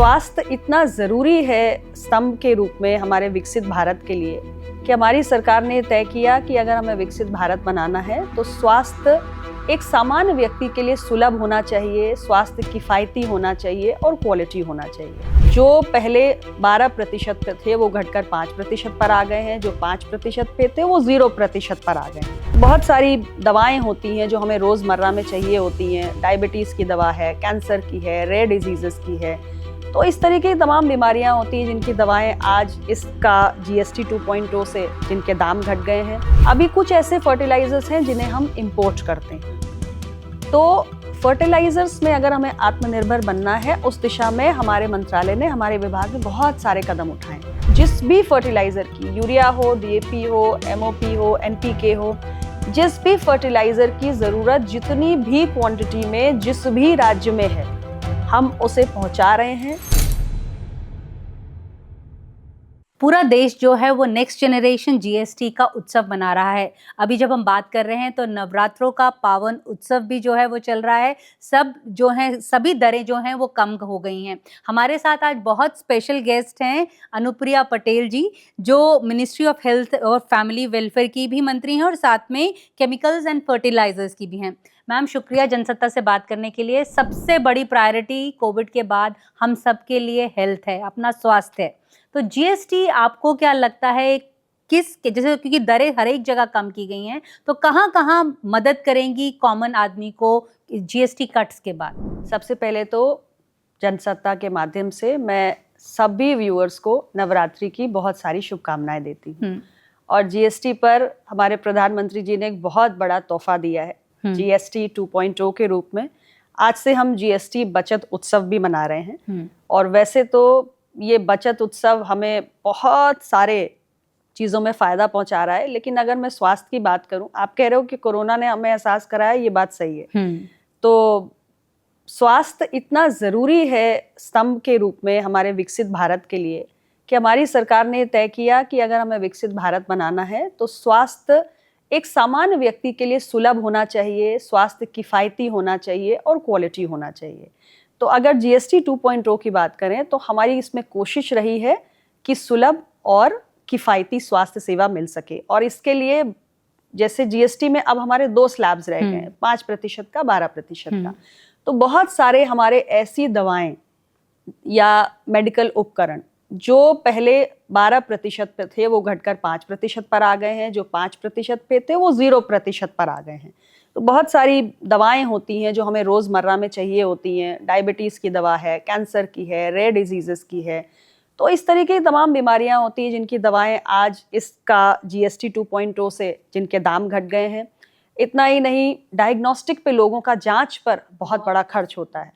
स्वास्थ्य इतना ज़रूरी है स्तंभ के रूप में हमारे विकसित भारत के लिए कि हमारी सरकार ने तय किया कि अगर हमें विकसित भारत बनाना है तो स्वास्थ्य एक सामान्य व्यक्ति के लिए सुलभ होना चाहिए, स्वास्थ्य किफ़ायती होना चाहिए और क्वालिटी होना चाहिए। जो पहले 12% पे थे वो घटकर 5% पर आ गए हैं, जो 5% पे थे वो 0% पर आ गए हैं। बहुत सारी दवाएं होती हैं जो हमें रोज़मर्रा में चाहिए होती हैं। डायबिटीज़ की दवा है, कैंसर की है, रेयर डिजीज़ेस की है। तो इस तरीके की तमाम बीमारियां होती हैं जिनकी दवाएं आज इसका GST 2.0 से जिनके दाम घट गए हैं। अभी कुछ ऐसे फर्टिलाइजर्स हैं जिन्हें हम इंपोर्ट करते हैं। तो फर्टिलाइजर्स में अगर हमें आत्मनिर्भर बनना है, उस दिशा में हमारे मंत्रालय ने, हमारे विभाग ने बहुत सारे कदम उठाए। जिस भी फर्टिलाइजर की, यूरिया हो, DAP हो, MOP हो, NPK हो, जिस भी फर्टिलाइजर की जरूरत जितनी भी क्वांटिटी में जिस भी राज्य में है, हम उसे पहुंचा रहे हैं। पूरा देश जो है वो नेक्स्ट जनरेशन GST का उत्सव मना रहा है। अभी जब हम बात कर रहे हैं तो नवरात्रों का पावन उत्सव भी जो है वो चल रहा है। सब जो हैं, सभी दरें जो हैं वो कम हो गई हैं। हमारे साथ आज बहुत स्पेशल गेस्ट हैं अनुप्रिया पटेल जी, जो मिनिस्ट्री ऑफ हेल्थ और फैमिली वेलफेयर की भी मंत्री हैं और साथ में केमिकल्स एंड फर्टिलाइजर्स की भी हैं। मैम, शुक्रिया जनसत्ता से बात करने के लिए। सबसे बड़ी प्रायोरिटी कोविड के बाद हम सब के लिए हेल्थ है, अपना स्वास्थ्य है। तो GST आपको क्या लगता है जैसे, क्योंकि दरें हर एक जगह कम की गई हैं, तो कहाँ मदद करेंगी कॉमन आदमी को GST कट्स के बाद? सबसे पहले तो जनसत्ता के माध्यम से मैं सभी व्यूअर्स को नवरात्रि की बहुत सारी शुभकामनाएं देती हूँ। और GST पर हमारे प्रधानमंत्री जी ने एक बहुत बड़ा तोहफा दिया है GST 2.0 के रूप में। आज से हम GST बचत उत्सव भी मना रहे हैं। और वैसे तो ये बचत उत्सव हमें बहुत सारे चीज़ों में फ़ायदा पहुंचा रहा है, लेकिन अगर मैं स्वास्थ्य की बात करूं, आप कह रहे हो कि कोरोना ने हमें एहसास कराया, ये बात सही है। तो स्वास्थ्य इतना ज़रूरी है स्तंभ के रूप में हमारे विकसित भारत के लिए कि हमारी सरकार ने तय किया कि अगर हमें विकसित भारत बनाना है तो स्वास्थ्य एक सामान्य व्यक्ति के लिए सुलभ होना चाहिए, स्वास्थ्य किफ़ायती होना चाहिए और क्वालिटी होना चाहिए। तो अगर GST 2.0 की बात करें तो हमारी इसमें कोशिश रही है कि सुलभ और किफ़ायती स्वास्थ्य सेवा मिल सके। और इसके लिए जैसे GST में अब हमारे 2 स्लैब्स रह गए हैं, 5% का, 12% का। तो बहुत सारे हमारे ऐसी दवाएं या मेडिकल उपकरण जो पहले 12% पे थे वो घटकर 5% पर आ गए हैं, जो 5% पे थे वो 0% पर आ गए हैं। तो बहुत सारी दवाएं होती हैं जो हमें रोज़मर्रा में चाहिए होती हैं। डायबिटीज़ की दवा है, कैंसर की है, रेयर डिजीज़ेस की है। तो इस तरीके की तमाम बीमारियां होती हैं जिनकी दवाएं आज इसका GST 2.0 से जिनके दाम घट गए हैं। इतना ही नहीं, डायग्नोस्टिक पे लोगों का जांच पर बहुत बड़ा खर्च होता है।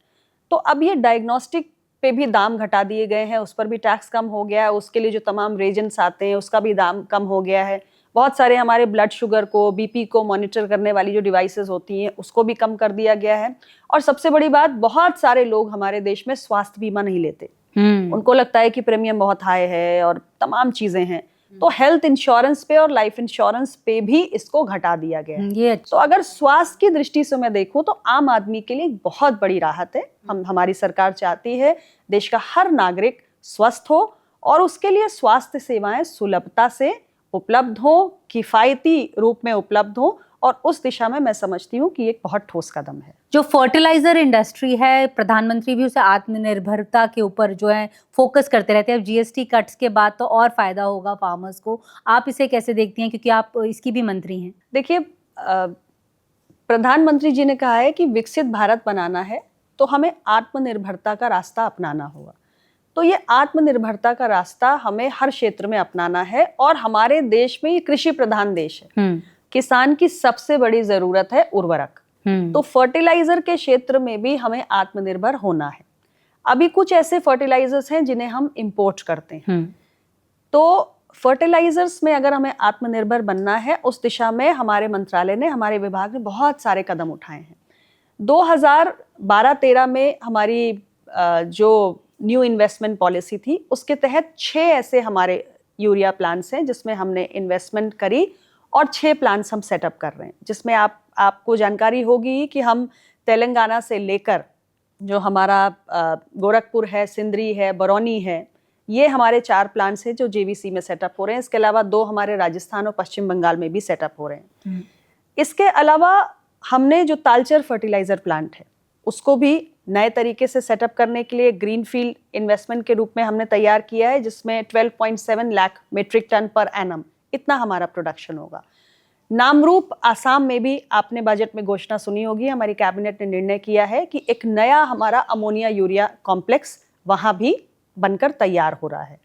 तो अब ये डायग्नोस्टिक पे भी दाम घटा दिए गए हैं, उस पर भी टैक्स कम हो गया है। उसके लिए जो तमाम रेजेंट्स आते हैं उसका भी दाम कम हो गया है। बहुत सारे हमारे ब्लड शुगर को, BP को मॉनिटर करने वाली जो डिवाइसेस होती हैं उसको भी कम कर दिया गया है। और सबसे बड़ी बात, बहुत सारे लोग हमारे देश में स्वास्थ्य बीमा नहीं लेते। उनको लगता है कि प्रीमियम बहुत हाई है और तमाम चीजें हैं। तो हेल्थ इंश्योरेंस पे और लाइफ इंश्योरेंस पे भी इसको घटा दिया गया है। तो अगर स्वास्थ्य की दृष्टि से मैं देखूं तो आम आदमी के लिए बहुत बड़ी राहत है। हमारी सरकार चाहती है देश का हर नागरिक स्वस्थ हो और उसके लिए स्वास्थ्य सेवाएं सुलभता से उपलब्ध हो, किफायती रूप में उपलब्ध हो। और उस दिशा में मैं समझती हूँ कि एक बहुत ठोस कदम है। जो फर्टिलाइजर इंडस्ट्री है, प्रधानमंत्री भी उसे आत्मनिर्भरता के ऊपर जो है फोकस करते रहते हैं। अब GST कट्स के बाद तो और फायदा होगा फार्मर्स को। आप इसे कैसे देखती हैं, क्योंकि आप इसकी भी मंत्री हैं? देखिए, प्रधानमंत्री जी ने कहा है कि विकसित भारत बनाना है तो हमें आत्मनिर्भरता का रास्ता अपनाना होगा। तो ये आत्मनिर्भरता का रास्ता हमें हर क्षेत्र में अपनाना है। और हमारे देश में ये कृषि प्रधान देश है। किसान की सबसे बड़ी जरूरत है उर्वरक। तो फर्टिलाइजर के क्षेत्र में भी हमें आत्मनिर्भर होना है। अभी कुछ ऐसे फर्टिलाइजर्स हैं जिन्हें हम इंपोर्ट करते हैं। तो फर्टिलाइजर्स में अगर हमें आत्मनिर्भर बनना है, उस दिशा में हमारे मंत्रालय ने, हमारे विभाग ने बहुत सारे कदम उठाए हैं। 2012-13 में हमारी जो न्यू इन्वेस्टमेंट पॉलिसी थी, उसके तहत 6 ऐसे हमारे यूरिया प्लांट्स हैं जिसमें हमने इन्वेस्टमेंट करी और 6 प्लांट्स हम सेटअप कर रहे हैं, जिसमें आपको जानकारी होगी कि हम तेलंगाना से लेकर जो हमारा गोरखपुर है, सिंदरी है, बरौनी है, ये हमारे 4 प्लांट्स हैं जो जेवीसी में सेटअप हो रहे हैं। इसके अलावा 2 हमारे राजस्थान और पश्चिम बंगाल में भी सेटअप हो रहे हैं। इसके अलावा हमने जो तालचर फर्टिलाइजर प्लांट है उसको भी नए तरीके से सेटअप करने के लिए ग्रीनफील्ड इन्वेस्टमेंट के रूप में हमने तैयार किया है, जिसमें 12.7 lakh metric ton per annum इतना हमारा प्रोडक्शन होगा। नामरूप आसाम में भी आपने बजट में घोषणा सुनी होगी, हमारी कैबिनेट ने निर्णय किया है कि एक नया हमारा अमोनिया यूरिया कॉम्प्लेक्स वहां भी बनकर तैयार हो रहा है।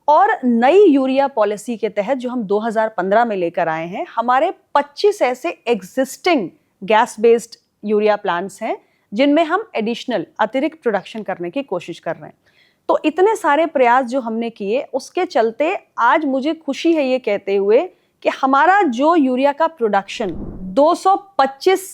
और नई यूरिया पॉलिसी के तहत जो हम 2015 में लेकर आए हैं, हमारे 25 ऐसे existing gas based urea plants हैं जिनमें हम एडिशनल अतिरिक्त प्रोडक्शन करने की कोशिश कर रहे हैं। तो इतने सारे प्रयास जो हमने किए, उसके चलते आज मुझे खुशी है ये कहते हुए कि हमारा जो यूरिया का production 225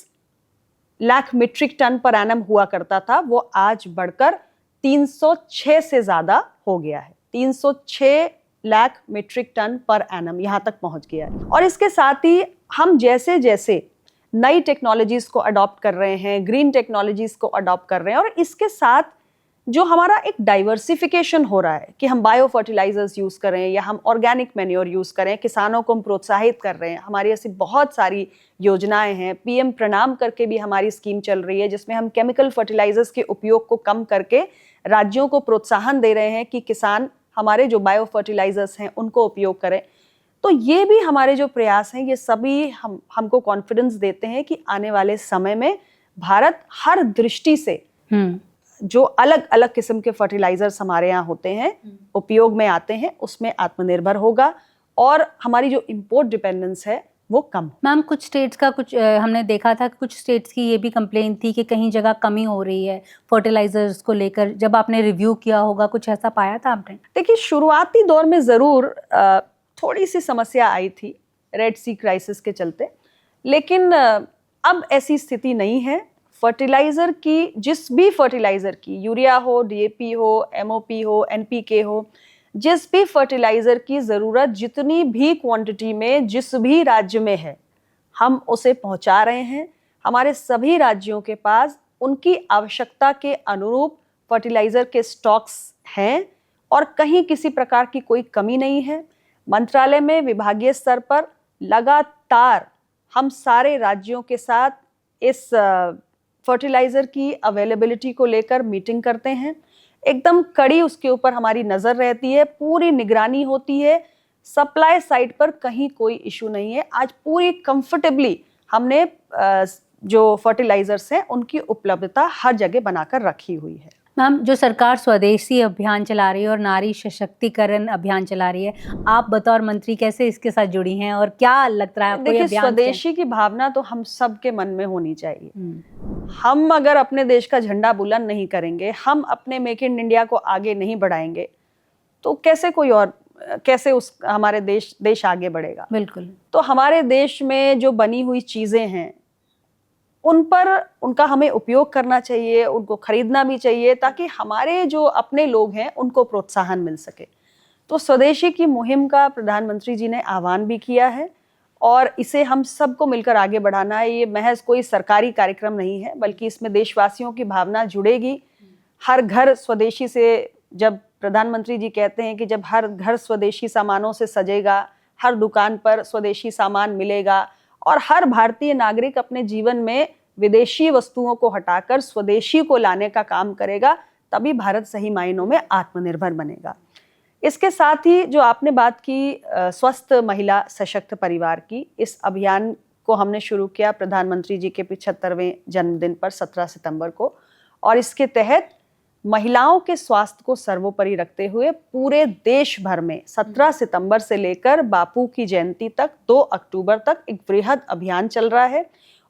lakh metric ton per annum हुआ करता था, वो आज बढ़कर 306 से ज्यादा हो गया है। 306 lakh metric ton per annum यहां तक पहुंच गया है। और इसके साथ ही हम जैसे जैसे नई टेक्नोलॉजीज को अडॉप्ट कर रहे हैं, ग्रीन टेक्नोलॉजीज को अडॉप्ट कर रहे हैं, और इसके साथ जो हमारा एक डाइवर्सिफिकेशन हो रहा है कि हम बायो फर्टिलाइजर्स यूज करें या हम ऑर्गेनिक मैन्योर यूज करें, किसानों को हम प्रोत्साहित कर रहे हैं। हमारी ऐसी बहुत सारी योजनाएं हैं। पीएम प्रणाम करके भी हमारी स्कीम चल रही है, जिसमें हम केमिकल फर्टिलाइजर्स के उपयोग को कम करके राज्यों को प्रोत्साहन दे रहे हैं कि किसान हमारे जो बायो फर्टिलाइजर्स हैं उनको उपयोग करें। तो ये भी हमारे जो प्रयास हैं, ये सभी हमको कॉन्फिडेंस देते हैं कि आने वाले समय में भारत हर दृष्टि से जो अलग अलग किस्म के फर्टिलाइजर्स हमारे यहाँ होते हैं, उपयोग में आते हैं, उसमें आत्मनिर्भर होगा और हमारी जो इंपोर्ट डिपेंडेंस है वो कम। मैम, कुछ स्टेट्स का कुछ हमने देखा था, कुछ स्टेट्स की ये भी कंप्लेंट थी कि कहीं जगह कमी हो रही है फर्टिलाइजर्स को लेकर। जब आपने रिव्यू किया होगा, कुछ ऐसा पाया था आपने? देखिए, शुरुआती दौर में जरूर थोड़ी सी समस्या आई थी रेड सी क्राइसिस के चलते, लेकिन अब ऐसी स्थिति नहीं है। फर्टिलाइजर की, जिस भी फर्टिलाइजर की, यूरिया हो, डीएपी हो, एमओपी हो, एनपीके हो, जिस भी फर्टिलाइजर की जरूरत जितनी भी क्वांटिटी में जिस भी राज्य में है, हम उसे पहुंचा रहे हैं। हमारे सभी राज्यों के पास उनकी आवश्यकता के अनुरूप फर्टिलाइजर के स्टॉक्स हैं और कहीं किसी प्रकार की कोई कमी नहीं है। मंत्रालय में विभागीय स्तर पर लगातार हम सारे राज्यों के साथ इस फर्टिलाइजर की अवेलेबिलिटी को लेकर मीटिंग करते हैं। एकदम कड़ी उसके ऊपर हमारी नजर रहती है, पूरी निगरानी होती है। सप्लाई साइड पर कहीं कोई इशू नहीं है। आज पूरी कंफर्टेबली हमने जो फर्टिलाइजर्स हैं उनकी उपलब्धता हर जगह बनाकर रखी हुई है। मैम, जो सरकार स्वदेशी अभियान चला रही है और नारी सशक्तिकरण अभियान चला रही है, आप बतौर मंत्री कैसे इसके साथ जुड़ी हैं और क्या लगता है आपको? देखिए, स्वदेशी की भावना तो हम सब के मन में होनी चाहिए। हम अगर अपने देश का झंडा बुलंद नहीं करेंगे, हम अपने मेक इन इंडिया को आगे नहीं बढ़ाएंगे, तो कैसे कोई और, कैसे उस हमारे देश आगे बढ़ेगा? बिल्कुल। तो हमारे देश में जो बनी हुई चीजें हैं उन पर उनका हमें उपयोग करना चाहिए, उनको खरीदना भी चाहिए, ताकि हमारे जो अपने लोग हैं उनको प्रोत्साहन मिल सके। तो स्वदेशी की मुहिम का प्रधानमंत्री जी ने आह्वान भी किया है और इसे हम सबको मिलकर आगे बढ़ाना है। ये महज कोई सरकारी कार्यक्रम नहीं है, बल्कि इसमें देशवासियों की भावना जुड़ेगी। हर घर स्वदेशी से, जब प्रधानमंत्री जी कहते हैं कि जब हर घर स्वदेशी सामानों से सजेगा, हर दुकान पर स्वदेशी सामान मिलेगा और हर भारतीय नागरिक अपने जीवन में विदेशी वस्तुओं को हटाकर स्वदेशी को लाने का काम करेगा, तभी भारत सही मायनों में आत्मनिर्भर बनेगा। इसके साथ ही जो आपने बात की स्वस्थ महिला सशक्त परिवार की, इस अभियान को हमने शुरू किया प्रधानमंत्री जी के 75वें जन्मदिन पर 17 सितंबर को, और इसके तहत महिलाओं के स्वास्थ्य को सर्वोपरि रखते हुए पूरे देश भर में 17 सितंबर से लेकर बापू की जयंती तक 2 अक्टूबर तक एक वृहद अभियान चल रहा है।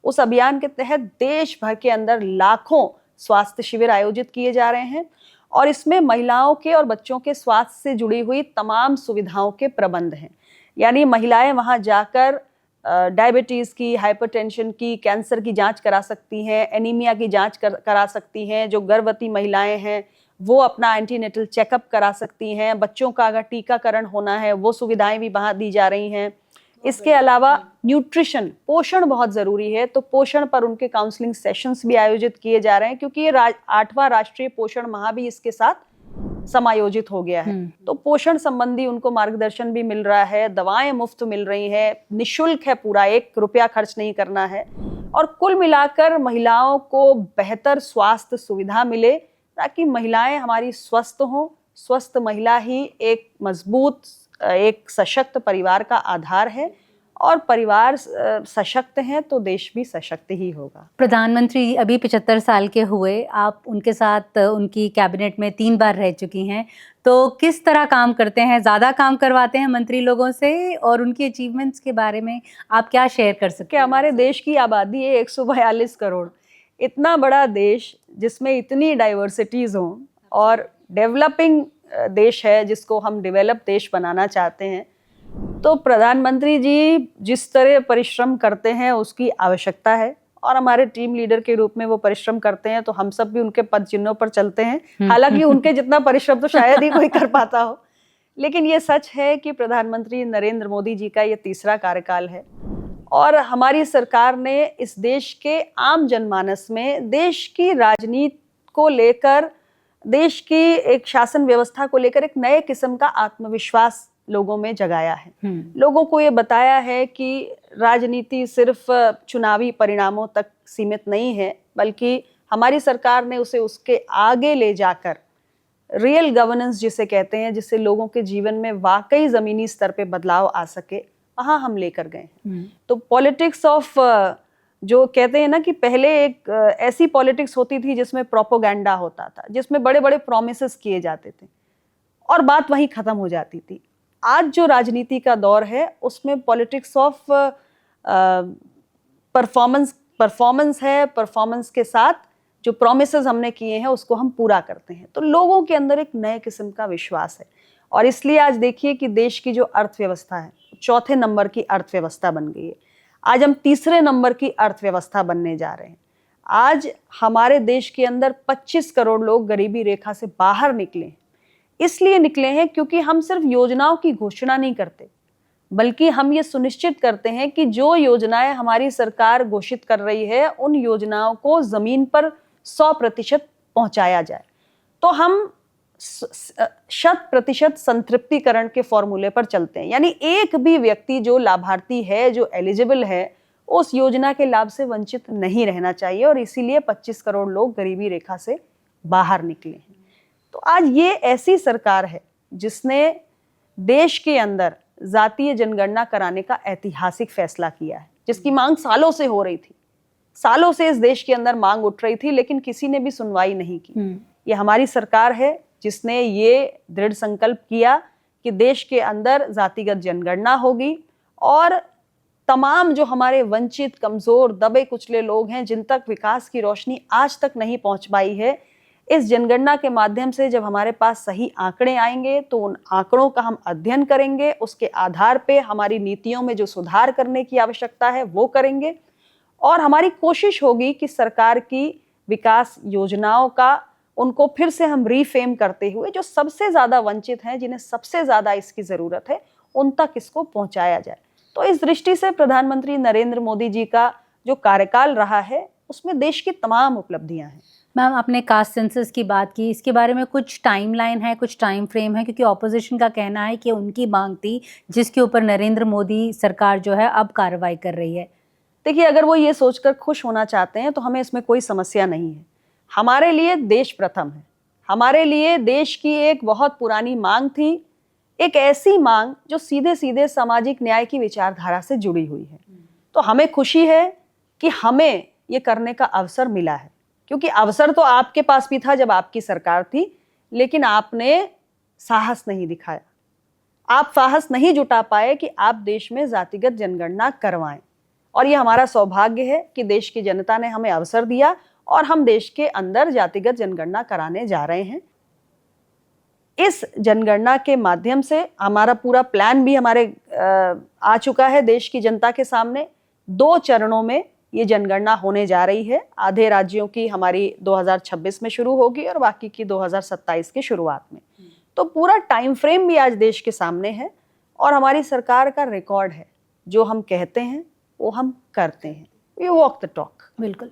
उस अभियान के तहत देश भर के अंदर लाखों स्वास्थ्य शिविर आयोजित किए जा रहे हैं और इसमें महिलाओं के और बच्चों के स्वास्थ्य से जुड़ी हुई तमाम सुविधाओं के प्रबंध हैं। यानी महिलाएं वहां जाकर डायबिटीज की, हाइपरटेंशन की, कैंसर की जांच करा सकती हैं, एनीमिया की जांच करा सकती हैं। जो गर्भवती महिलाएं हैं वो अपना एंटीनेटल चेकअप करा सकती हैं। बच्चों का अगर टीकाकरण होना है वो सुविधाएं भी वहां दी जा रही हैं। इसके अलावा न्यूट्रिशन, पोषण बहुत जरूरी है, तो पोषण पर उनके काउंसलिंग सेशंस भी आयोजित किए जा रहे हैं, क्योंकि ये 8वां राष्ट्रीय पोषण माह भी इसके साथ समायोजित हो गया है। तो पोषण संबंधी उनको मार्गदर्शन भी मिल रहा है, दवाएं मुफ्त मिल रही हैं, निशुल्क है, पूरा 1 रुपया खर्च नहीं करना है, और कुल मिलाकर महिलाओं को बेहतर स्वास्थ्य सुविधा मिले, ताकि महिलाएं हमारी स्वस्थ हों। स्वस्थ महिला ही एक मजबूत, एक सशक्त परिवार का आधार है, और परिवार सशक्त हैं तो देश भी सशक्त ही होगा। प्रधानमंत्री अभी 75 साल के हुए, आप उनके साथ उनकी कैबिनेट में 3 बार रह चुकी हैं, तो किस तरह काम करते हैं? ज़्यादा काम करवाते हैं मंत्री लोगों से, और उनकी अचीवमेंट्स के बारे में आप क्या शेयर कर सकते हैं? हमारे देश की आबादी है 142 करोड़, इतना बड़ा देश जिसमें इतनी डाइवर्सिटीज़ हों, और डेवलपिंग देश है जिसको हम डेवलप देश बनाना चाहते हैं, तो प्रधानमंत्री जी जिस तरह परिश्रम करते हैं उसकी आवश्यकता है, और हमारे टीम लीडर के रूप में वो परिश्रम करते हैं, तो हम सब भी उनके पद चिन्हों पर चलते हैं। हालांकि उनके जितना परिश्रम तो शायद ही कोई कर पाता हो, लेकिन ये सच है कि प्रधानमंत्री नरेंद्र मोदी जी का ये 3रा कार्यकाल है, और हमारी सरकार ने इस देश के आम जनमानस में देश की राजनीति को लेकर, देश की एक शासन व्यवस्था को लेकर एक नए किस्म का आत्मविश्वास लोगों में जगाया है। लोगों को ये बताया है कि राजनीति सिर्फ चुनावी परिणामों तक सीमित नहीं है, बल्कि हमारी सरकार ने उसे उसके आगे ले जाकर रियल गवर्नेंस जिसे कहते हैं, जिससे लोगों के जीवन में वाकई जमीनी स्तर पे बदलाव आ सके, वहां हम लेकर गए हैं। तो पॉलिटिक्स ऑफ, जो कहते हैं ना कि पहले एक ऐसी पॉलिटिक्स होती थी जिसमें प्रोपोगेंडा होता था, जिसमें बड़े बड़े प्रोमिसेस किए जाते थे और बात वहीं खत्म हो जाती थी। आज जो राजनीति का दौर है उसमें पॉलिटिक्स ऑफ परफॉर्मेंस है, परफॉर्मेंस के साथ जो प्रोमिसेस हमने किए हैं उसको हम पूरा करते हैं। तो लोगों के अंदर एक नए किस्म का विश्वास है, और इसलिए आज देखिए कि देश की जो अर्थव्यवस्था है 4थे नंबर की अर्थव्यवस्था बन गई है। आज हम 3रे नंबर की अर्थव्यवस्था बनने जा रहे हैं। आज हमारे देश के अंदर 25 करोड़ लोग गरीबी रेखा से बाहर निकले हैं। इसलिए निकले हैं क्योंकि हम सिर्फ योजनाओं की घोषणा नहीं करते, बल्कि हम ये सुनिश्चित करते हैं कि जो योजनाएं हमारी सरकार घोषित कर रही है उन योजनाओं को जमीन पर 100% पहुंचाया जाए। तो हम 100% संतृप्तिकरण के फॉर्मूले पर चलते हैं, यानी एक भी व्यक्ति जो लाभार्थी है, जो एलिजिबल है, उस योजना के लाभ से वंचित नहीं रहना चाहिए, और इसीलिए 25 करोड़ लोग गरीबी रेखा से बाहर निकले हैं। तो आज ये ऐसी सरकार है जिसने देश के अंदर जातीय जनगणना कराने का ऐतिहासिक फैसला किया है, जिसकी मांग सालों से हो रही थी। सालों से इस देश के अंदर मांग उठ रही थी, लेकिन किसी ने भी सुनवाई नहीं की। ये हमारी सरकार है जिसने ये दृढ़ संकल्प किया कि देश के अंदर जातिगत जनगणना होगी, और तमाम जो हमारे वंचित, कमजोर, दबे कुचले लोग हैं, जिन तक विकास की रोशनी आज तक नहीं पहुंच पाई है, इस जनगणना के माध्यम से जब हमारे पास सही आंकड़े आएंगे तो उन आंकड़ों का हम अध्ययन करेंगे, उसके आधार पे हमारी नीतियों में जो सुधार करने की आवश्यकता है वो करेंगे, और हमारी कोशिश होगी कि सरकार की विकास योजनाओं का उनको फिर से हम रीफ्रेम करते हुए जो सबसे ज्यादा वंचित हैं, जिन्हें सबसे ज्यादा इसकी जरूरत है, उन तक इसको पहुंचाया जाए। तो इस दृष्टि से प्रधानमंत्री नरेंद्र मोदी जी का जो कार्यकाल रहा है उसमें देश की तमाम उपलब्धियां हैं। मैम, आपने कास्ट सेंसस की बात की, इसके बारे में कुछ टाइमलाइन है, कुछ टाइम फ्रेम है? क्योंकि ऑपोजिशन का कहना है कि उनकी मांग थी जिसके ऊपर नरेंद्र मोदी सरकार जो है अब कार्रवाई कर रही है। देखिए, अगर वो ये सोचकर खुश होना चाहते हैं तो हमें इसमें कोई समस्या नहीं है। हमारे लिए देश प्रथम है। हमारे लिए देश की एक बहुत पुरानी मांग थी, एक ऐसी मांग जो सीधे सीधे सामाजिक न्याय की विचारधारा से जुड़ी हुई है। तो हमें खुशी है कि हमें ये करने का अवसर मिला है, क्योंकि अवसर तो आपके पास भी था जब आपकी सरकार थी, लेकिन आपने साहस नहीं दिखाया। आप साहस नहीं जुटा पाए कि आप देश में जातिगत जनगणना करवाएं, और ये हमारा सौभाग्य है कि देश की जनता ने हमें अवसर दिया और हम देश के अंदर जातिगत जनगणना कराने जा रहे हैं। इस जनगणना के माध्यम से हमारा पूरा प्लान भी हमारे आ चुका है देश की जनता के सामने। 2 चरणों में ये जनगणना होने जा रही है। आधे राज्यों की हमारी 2026 में शुरू होगी और बाकी की 2027 की शुरुआत में। तो पूरा टाइम फ्रेम भी आज देश के सामने है, और हमारी सरकार का रिकॉर्ड है जो हम कहते हैं वो हम करते हैं, वी वॉक द टॉक। बिल्कुल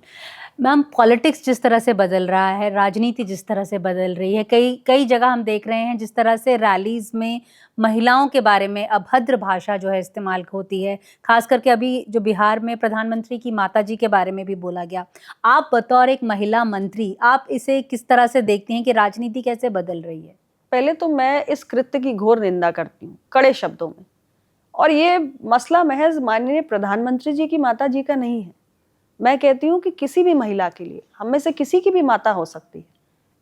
मैम, पॉलिटिक्स जिस तरह से बदल रहा है, राजनीति जिस तरह से बदल रही है, कई कई जगह हम देख रहे हैं जिस तरह से रैलीज में महिलाओं के बारे में अभद्र भाषा जो है इस्तेमाल होती है, खास करके अभी जो बिहार में प्रधानमंत्री की माताजी के बारे में भी बोला गया। आप बतौर एक महिला मंत्री, आप इसे किस तरह से देखती हैं कि राजनीति कैसे बदल रही है? पहले तो मैं इस कृत्य की घोर निंदा करती हूँ कड़े शब्दों में, और ये मसला महज माननीय प्रधानमंत्री जी की माता जी का नहीं है। मैं कहती हूँ कि किसी भी महिला के लिए, हम में से किसी की भी माता हो सकती है,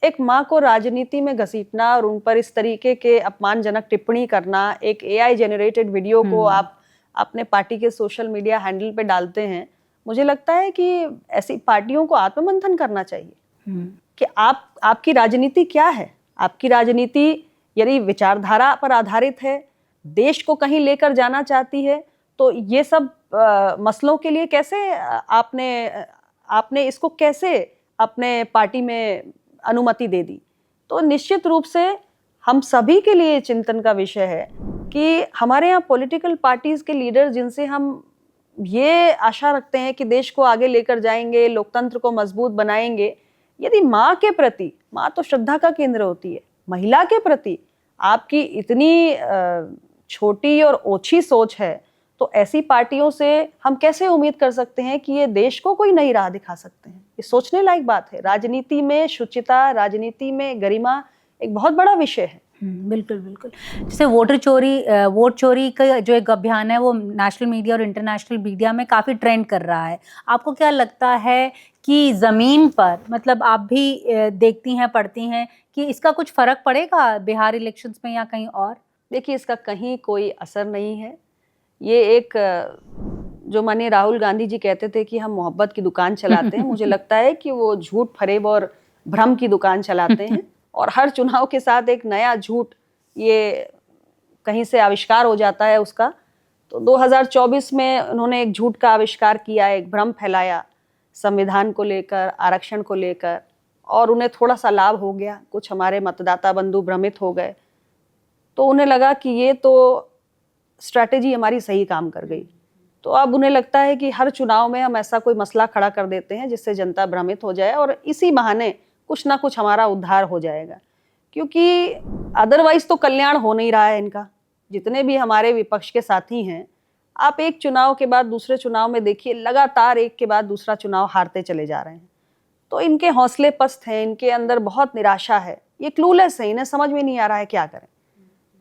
एक माँ को राजनीति में घसीटना और उन पर इस तरीके के अपमानजनक टिप्पणी करना, एक AI जनरेटेड वीडियो को आप अपने पार्टी के सोशल मीडिया हैंडल पे डालते हैं, मुझे लगता है कि ऐसी पार्टियों को आत्ममंथन करना चाहिए कि आपकी राजनीति क्या है। आपकी राजनीति यदि विचारधारा पर आधारित है, देश को कहीं लेकर जाना चाहती है, तो ये सब मसलों के लिए कैसे आपने इसको कैसे अपने पार्टी में अनुमति दे दी। तो निश्चित रूप से हम सभी के लिए चिंतन का विषय है कि हमारे यहाँ पॉलिटिकल पार्टीज के लीडर जिनसे हम ये आशा रखते हैं कि देश को आगे लेकर जाएंगे, लोकतंत्र को मजबूत बनाएंगे, यदि माँ के प्रति, माँ तो श्रद्धा का केंद्र होती है, महिला के प्रति आपकी इतनी छोटी और ओछी सोच है, तो ऐसी पार्टियों से हम कैसे उम्मीद कर सकते हैं कि ये देश को कोई नई राह दिखा सकते हैं। ये सोचने लायक बात है। राजनीति में शुचिता, राजनीति में गरिमा एक बहुत बड़ा विषय है। बिल्कुल बिल्कुल। जैसे वोट चोरी का जो एक अभियान है वो नेशनल मीडिया और इंटरनेशनल मीडिया में काफ़ी ट्रेंड कर रहा है। आपको क्या लगता है कि ज़मीन पर, मतलब आप भी देखती हैं, पढ़ती हैं, कि इसका कुछ फ़र्क पड़ेगा बिहार इलेक्शंस में या कहीं और? देखिए, इसका कहीं कोई असर नहीं है। ये एक जो माननीय राहुल गांधी जी कहते थे कि हम मोहब्बत की दुकान चलाते हैं, मुझे लगता है कि वो झूठ, फरेब और भ्रम की दुकान चलाते हैं और हर चुनाव के साथ एक नया झूठ ये कहीं से आविष्कार हो जाता है उसका। तो 2024 में उन्होंने एक झूठ का आविष्कार किया, एक भ्रम फैलाया संविधान को लेकर, आरक्षण को लेकर, और उन्हें थोड़ा सा लाभ हो गया। कुछ हमारे मतदाता बंधु भ्रमित हो गए, तो उन्हें लगा कि ये तो स्ट्रैटेजी हमारी सही काम कर गई। तो अब उन्हें लगता है कि हर चुनाव में हम ऐसा कोई मसला खड़ा कर देते हैं जिससे जनता भ्रमित हो जाए और इसी बहाने कुछ ना कुछ हमारा उद्धार हो जाएगा, क्योंकि अदरवाइज तो कल्याण हो नहीं रहा है इनका। जितने भी हमारे विपक्ष के साथी हैं, आप एक चुनाव के बाद दूसरे चुनाव में देखिए, लगातार एक के बाद दूसरा चुनाव हारते चले जा रहे हैं। तो इनके हौसले पस्त हैं, इनके अंदर बहुत निराशा है, ये क्लूलेस है, इन्हें समझ में नहीं आ रहा है क्या करें।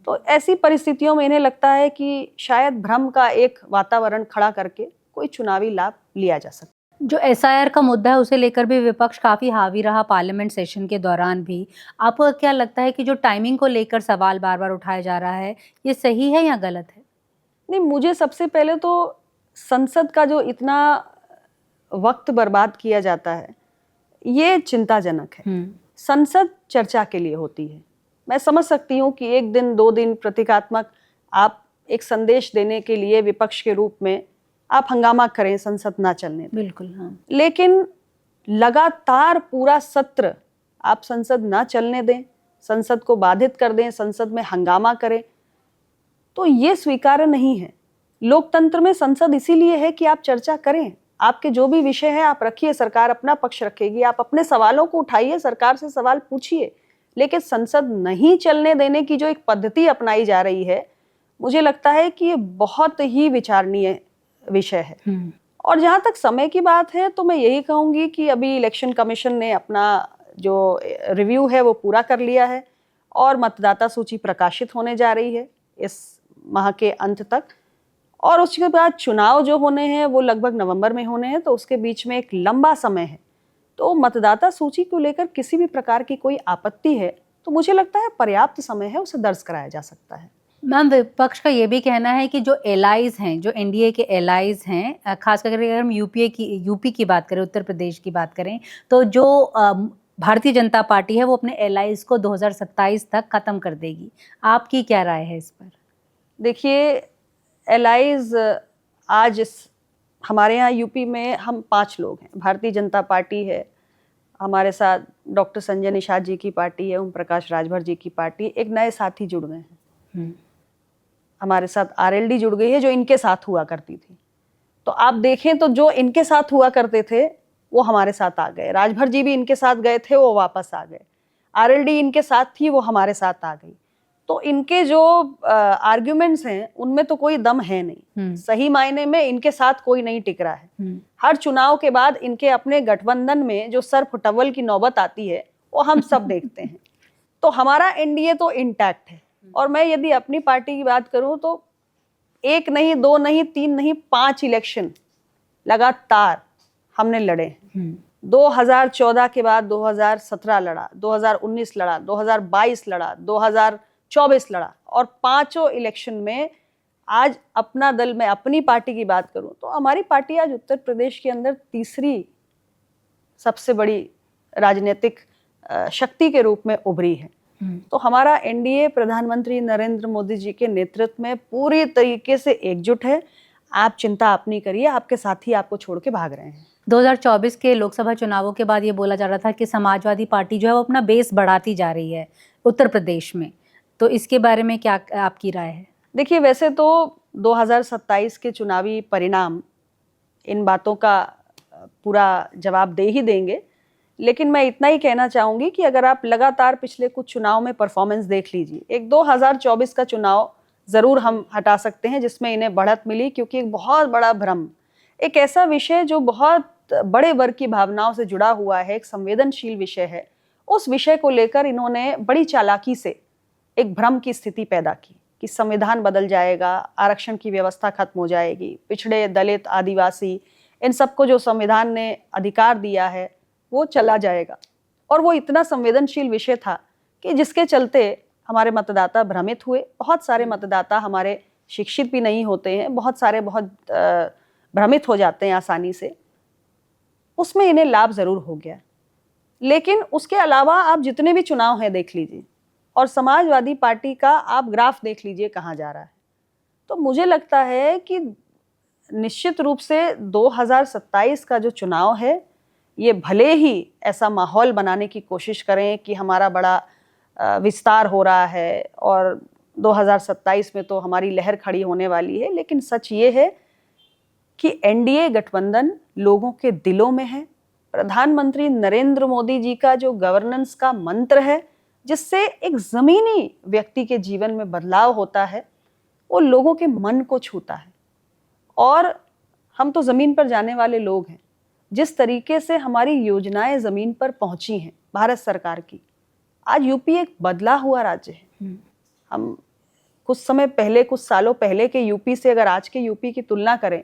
तो ऐसी परिस्थितियों में इन्हें लगता है कि शायद भ्रम का एक वातावरण खड़ा करके कोई चुनावी लाभ लिया जा सकता है। जो SIR का मुद्दा है उसे लेकर भी विपक्ष काफ़ी हावी रहा पार्लियामेंट सेशन के दौरान भी। आपको क्या लगता है कि जो टाइमिंग को लेकर सवाल बार बार उठाया जा रहा है, ये सही है या गलत है? नहीं, मुझे सबसे पहले तो संसद का जो इतना वक्त बर्बाद किया जाता है ये चिंताजनक है। संसद चर्चा के लिए होती है। मैं समझ सकती हूँ कि एक दिन, 2 दिन प्रतीकात्मक आप एक संदेश देने के लिए विपक्ष के रूप में आप हंगामा करें, संसद ना चलने दें। बिल्कुल, हाँ। लेकिन लगातार पूरा सत्र आप संसद ना चलने दें, संसद को बाधित कर दें, संसद में हंगामा करें, तो ये स्वीकार्य नहीं है। लोकतंत्र में संसद इसीलिए है कि आप चर्चा करें, आपके जो भी विषय है आप रखिए, सरकार अपना पक्ष रखेगी, आप अपने सवालों को उठाइए, सरकार से सवाल पूछिए। लेकिन संसद नहीं चलने देने की जो एक पद्धति अपनाई जा रही है, मुझे लगता है कि ये बहुत ही विचारणीय विषय है। और जहां तक समय की बात है, तो मैं यही कहूंगी कि अभी इलेक्शन कमीशन ने अपना जो रिव्यू है वो पूरा कर लिया है और मतदाता सूची प्रकाशित होने जा रही है इस माह के अंत तक, और उसके बाद चुनाव जो होने हैं वो लगभग नवंबर में होने हैं, तो उसके बीच में एक लंबा समय है। तो मतदाता सूची को लेकर किसी भी प्रकार की कोई आपत्ति है तो मुझे लगता है पर्याप्त समय है, उसे दर्ज कराया जा सकता है। मैम, विपक्ष का ये भी कहना है कि जो एलाइज हैं, जो NDA के एलाइज हैं, खास करके अगर हम यूपी की बात करें, उत्तर प्रदेश की बात करें, तो जो भारतीय जनता पार्टी है वो अपने एलाइज को 2027 तक खत्म कर देगी। आपकी क्या राय है इस पर? देखिए, एलाइज आज हमारे यहाँ यूपी में हम 5 लोग हैं। भारतीय जनता पार्टी है, हमारे साथ डॉक्टर संजय निषाद जी की पार्टी है, ओम प्रकाश राजभर जी की पार्टी, एक नए साथी जुड़ गए हैं। हमारे साथ आरएलडी जुड़ गई है जो इनके साथ हुआ करती थी। तो आप देखें तो जो इनके साथ हुआ करते थे वो हमारे साथ आ गए, राजभर जी भी इनके साथ गए थे, वो वापस आ गए, आरएलडी इनके साथ थी, वो हमारे साथ आ गई। तो इनके जो आर्ग्यूमेंट्स हैं उनमें तो कोई दम है नहीं, सही मायने में इनके साथ कोई नहीं टिक रहा है। हर चुनाव के बाद इनके अपने गठबंधन में जो सर फुटवल की नौबत आती है वो हम सब देखते हैं। तो हमारा एनडीए तो इंटैक्ट है। और मैं यदि अपनी पार्टी की बात करूं तो 1 नहीं, 2 नहीं, 3 नहीं, 5 इलेक्शन लगातार हमने लड़े। 2014 के बाद 2017 लड़ा, 2019 लड़ा, 2022 लड़ा, 2024 लड़ा, और 5 इलेक्शन में आज अपना दल, मैं अपनी पार्टी की बात करूं तो हमारी पार्टी आज उत्तर प्रदेश के अंदर तीसरी सबसे बड़ी राजनीतिक शक्ति के रूप में उभरी है। तो हमारा एनडीए प्रधानमंत्री नरेंद्र मोदी जी के नेतृत्व में पूरी तरीके से एकजुट है। आप चिंता अपनी करिए, आपके साथी आपको छोड़ के भाग रहे हैं। 2024 के लोकसभा चुनावों के बाद ये बोला जा रहा था कि समाजवादी पार्टी जो है वो अपना बेस बढ़ाती जा रही है उत्तर प्रदेश में, तो इसके बारे में क्या आपकी राय है? देखिए, वैसे तो 2027 के चुनावी परिणाम इन बातों का पूरा जवाब दे ही देंगे, लेकिन मैं इतना ही कहना चाहूंगी कि अगर आप लगातार पिछले कुछ चुनाव में परफॉर्मेंस देख लीजिए, एक 2024 का चुनाव जरूर हम हटा सकते हैं जिसमें इन्हें बढ़त मिली, क्योंकि एक बहुत बड़ा भ्रम, एक ऐसा विषय जो बहुत बड़े वर्ग की भावनाओं से जुड़ा हुआ है, एक संवेदनशील विषय है, उस विषय को लेकर इन्होंने बड़ी चालाकी से एक भ्रम की स्थिति पैदा की कि संविधान बदल जाएगा, आरक्षण की व्यवस्था खत्म हो जाएगी, पिछड़े, दलित, आदिवासी, इन सबको जो संविधान ने अधिकार दिया है वो चला जाएगा। और वो इतना संवेदनशील विषय था कि जिसके चलते हमारे मतदाता भ्रमित हुए। बहुत सारे मतदाता हमारे शिक्षित भी नहीं होते हैं, बहुत सारे बहुत भ्रमित हो जाते हैं आसानी से, उसमें इन्हें लाभ जरूर हो गया। लेकिन उसके अलावा आप जितने भी चुनाव हैं देख लीजिए, और समाजवादी पार्टी का आप ग्राफ देख लीजिए कहाँ जा रहा है। तो मुझे लगता है कि निश्चित रूप से 2027 का जो चुनाव है, ये भले ही ऐसा माहौल बनाने की कोशिश करें कि हमारा बड़ा विस्तार हो रहा है और 2027 में तो हमारी लहर खड़ी होने वाली है, लेकिन सच ये है कि एनडीए गठबंधन लोगों के दिलों में है। प्रधानमंत्री नरेंद्र मोदी जी का जो गवर्नेंस का मंत्र है, जिससे एक जमीनी व्यक्ति के जीवन में बदलाव होता है, वो लोगों के मन को छूता है। और हम तो जमीन पर जाने वाले लोग हैं। जिस तरीके से हमारी योजनाएं जमीन पर पहुंची हैं भारत सरकार की, आज यूपी एक बदला हुआ राज्य है। हम कुछ समय पहले, कुछ सालों पहले के यूपी से अगर आज के यूपी की तुलना करें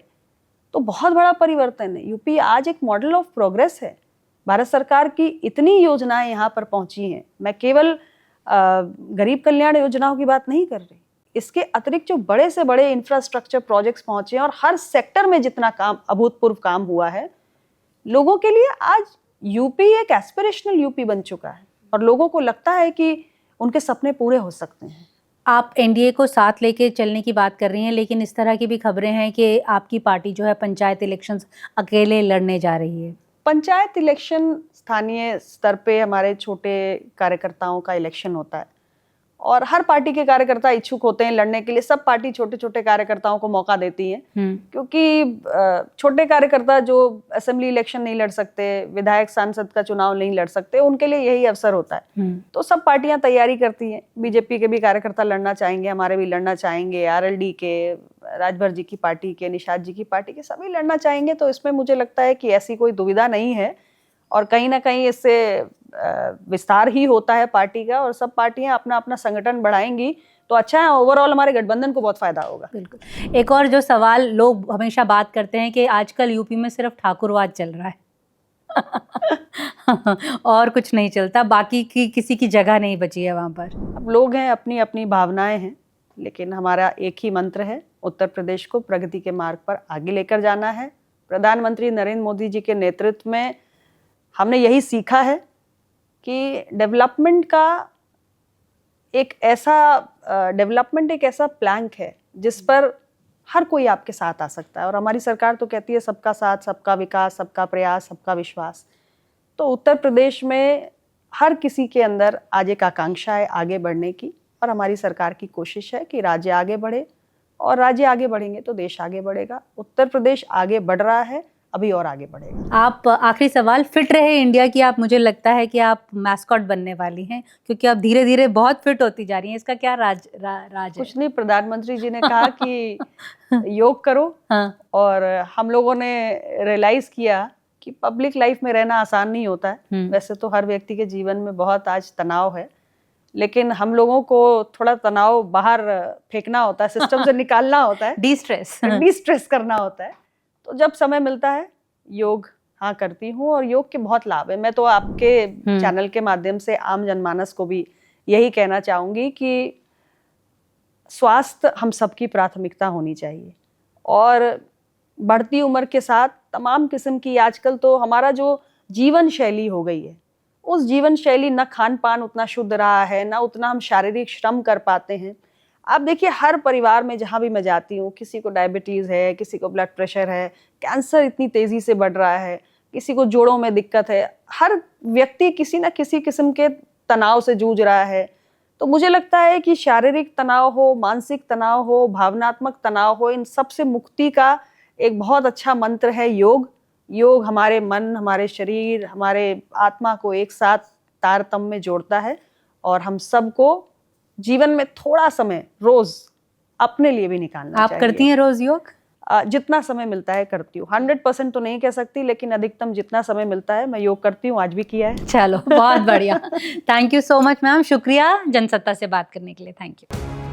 तो बहुत बड़ा परिवर्तन है। यूपी आज एक मॉडल ऑफ प्रोग्रेस है। भारत सरकार की इतनी योजनाएं यहाँ पर पहुंची हैं। मैं केवल गरीब कल्याण योजनाओं की बात नहीं कर रही, इसके अतिरिक्त जो बड़े से बड़े इंफ्रास्ट्रक्चर प्रोजेक्ट्स पहुंचे हैं और हर सेक्टर में जितना काम, अभूतपूर्व काम हुआ है लोगों के लिए, आज यूपी एक एस्पिरेशनल यूपी बन चुका है और लोगों को लगता है कि उनके सपने पूरे हो सकते हैं। आप एनडीए को साथ लेके चलने की बात कर रही हैं, लेकिन इस तरह की भी खबरें हैं कि आपकी पार्टी जो है पंचायत इलेक्शंस अकेले लड़ने जा रही है। पंचायत इलेक्शन स्थानीय स्तर पे हमारे छोटे कार्यकर्ताओं का इलेक्शन होता है और हर पार्टी के कार्यकर्ता इच्छुक होते हैं लड़ने के लिए। सब पार्टी छोटे छोटे कार्यकर्ताओं को मौका देती है, क्योंकि छोटे कार्यकर्ता जो असेंबली इलेक्शन नहीं लड़ सकते, विधायक सांसद का चुनाव नहीं लड़ सकते, उनके लिए यही अवसर होता है। तो सब पार्टियां तैयारी करती हैं। बीजेपी के भी कार्यकर्ता लड़ना चाहेंगे, हमारे भी लड़ना चाहेंगे, आरएलडी के, राजभर जी की पार्टी के, निषाद जी की पार्टी के, सभी लड़ना चाहेंगे। तो इसमें मुझे लगता है कि ऐसी कोई दुविधा नहीं है और कहीं ना कहीं इससे विस्तार ही होता है पार्टी का, और सब पार्टियां अपना अपना संगठन बढ़ाएंगी तो अच्छा है। ओवरऑल हमारे गठबंधन को बहुत फायदा होगा। बिल्कुल। एक और जो सवाल लोग हमेशा बात करते हैं कि आजकल यूपी में सिर्फ ठाकुरवाद चल रहा है और कुछ नहीं चलता, बाकी की किसी की जगह नहीं बची है वहाँ पर। अब लोग हैं, अपनी अपनी भावनाएं हैं, लेकिन हमारा एक ही मंत्र है, उत्तर प्रदेश को प्रगति के मार्ग पर आगे लेकर जाना है। प्रधानमंत्री नरेंद्र मोदी जी के नेतृत्व में हमने यही सीखा है कि डेवलपमेंट एक ऐसा प्लैंक है जिस पर हर कोई आपके साथ आ सकता है। और हमारी सरकार तो कहती है सबका साथ, सबका विकास, सबका प्रयास, सबका विश्वास। तो उत्तर प्रदेश में हर किसी के अंदर आज एक आकांक्षा है आगे बढ़ने की, और हमारी सरकार की कोशिश है कि राज्य आगे बढ़े, और राज्य आगे बढ़ेंगे तो देश आगे बढ़ेगा। उत्तर प्रदेश आगे बढ़ रहा है, अभी और आगे बढ़ेगा। आप, आखिरी सवाल, फिट रहे इंडिया की आप, मुझे लगता है कि आप मैस्कॉट बनने वाली हैं, क्योंकि आप धीरे धीरे बहुत फिट होती जा रही हैं। इसका क्या राज है? कुछ नहीं, प्रधानमंत्री जी ने कहा कि योग करो। हाँ। और हम लोगों ने रियलाइज किया कि पब्लिक लाइफ में रहना आसान नहीं होता है। वैसे तो हर व्यक्ति के जीवन में बहुत आज तनाव है, लेकिन हम लोगों को थोड़ा तनाव बाहर फेंकना होता है, सिस्टम से निकालना होता है, डिस्ट्रेस करना होता है। तो जब समय मिलता है योग हाँ करती हूँ, और योग के बहुत लाभ है। मैं तो आपके चैनल के माध्यम से आम जनमानस को भी यही कहना चाहूंगी कि स्वास्थ्य हम सबकी प्राथमिकता होनी चाहिए, और बढ़ती उम्र के साथ तमाम किस्म की आजकल तो हमारा जो जीवन शैली हो गई है, उस जीवन शैली, न खान पान उतना शुद्ध रहा है, न उतना हम शारीरिक श्रम कर पाते हैं। आप देखिए हर परिवार में जहाँ भी मैं जाती हूँ, किसी को डायबिटीज़ है, किसी को ब्लड प्रेशर है, कैंसर इतनी तेज़ी से बढ़ रहा है, किसी को जोड़ों में दिक्कत है। हर व्यक्ति किसी न किसी किस्म के तनाव से जूझ रहा है। तो मुझे लगता है कि शारीरिक तनाव हो, मानसिक तनाव हो, भावनात्मक तनाव हो, इन सब से मुक्ति का एक बहुत अच्छा मंत्र है योग। योग हमारे मन, हमारे शरीर, हमारे आत्मा को एक साथ तारतम्य में जोड़ता है, और हम सबको जीवन में थोड़ा समय रोज अपने लिए भी निकालना चाहिए। आप करती हैं रोज योग? जितना समय मिलता है करती हूँ। 100% तो नहीं कह सकती, लेकिन अधिकतम जितना समय मिलता है मैं योग करती हूँ। आज भी किया है। चलो बहुत बढ़िया। Thank you so much ma'am, शुक्रिया जनसत्ता से बात करने के लिए। Thank you.